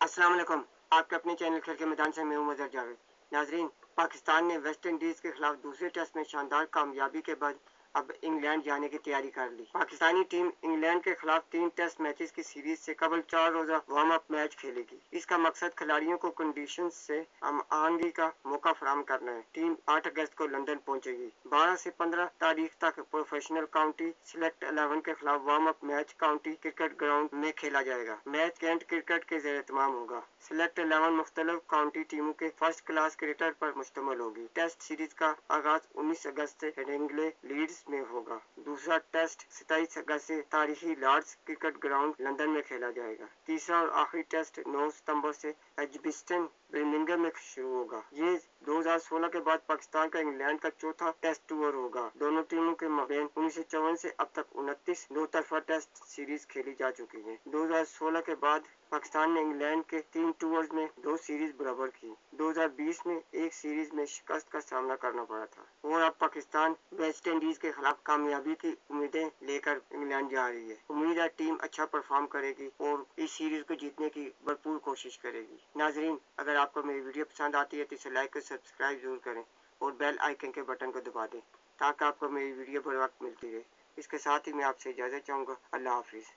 अस्सलाम वालेकुम। आपके अपने चैनल खेल के मैदान से मैं हूं मजहर जावेद। नाजरीन, पाकिस्तान ने वेस्ट इंडीज के खिलाफ दूसरे टेस्ट में शानदार कामयाबी के बाद अब इंग्लैंड जाने की तैयारी कर ली। पाकिस्तानी टीम इंग्लैंड के खिलाफ 3 टेस्ट मैचेस की सीरीज से कबल 4 रोजा वार्म अप मैच खेलेगी। इसका मकसद खिलाड़ियों को कंडीशन से आमदनी का मौका फराहम करना है। टीम 8 अगस्त को लंदन पहुंचेगी। 12 से 15 तारीख तक प्रोफेशनल काउंटी सिलेक्ट 11 के खिलाफ warm up match county cricket ground में खेला जाएगा। मैच कैंट क्रिकेट के ज़ेर एहतमाम होगा। सिलेक्ट 11 मुख्तलिफ काउंटी टीमों के फर्स्ट क्लास क्रिकेटर पर मुश्तमिल होगी। टेस्ट सीरीज का आगाज 19 अगस्त से हेडिंग्ले लीड्स में होगा। दूसरा टेस्ट 27 अगस्त से तारीखी लॉर्ड्स क्रिकेट ग्राउंड लंदन में खेला जाएगा। तीसरा और आखिरी टेस्ट 9 सितंबर से एजबिस्टन बर्मिंघम में शुरू होगा। ये 2016 के बाद पाकिस्तान का इंग्लैंड का चौथा टेस्ट टूर होगा। दोनों टीमों के माबैन 1954 से अब तक 29 दो तरफा टेस्ट सीरीज खेली जा चुकी है। 2016 के बाद पाकिस्तान ने इंग्लैंड के 3 टूर्स में 2 सीरीज बराबर की। 2020 में एक सीरीज में शिकस्त का सामना करना पड़ा था और अब पाकिस्तान वेस्ट इंडीज के खिलाफ कामयाबी की उम्मीदें लेकर इंग्लैंड जा रही है। उम्मीद है टीम अच्छा परफॉर्म करेगी और इस सीरीज को जीतने की भरपूर कोशिश करेगी। नाजरीन, अगर आपको मेरी वीडियो पसंद आती है तो इसे लाइक और सब्सक्राइब जरूर करें और बेल आइकन के बटन को दबा दें ताकि आपको मेरी वीडियो बर वक्त मिलती रहे। इसके साथ ही मैं आपसे इजाज़त चाहूँगा। अल्लाह हाफिज़।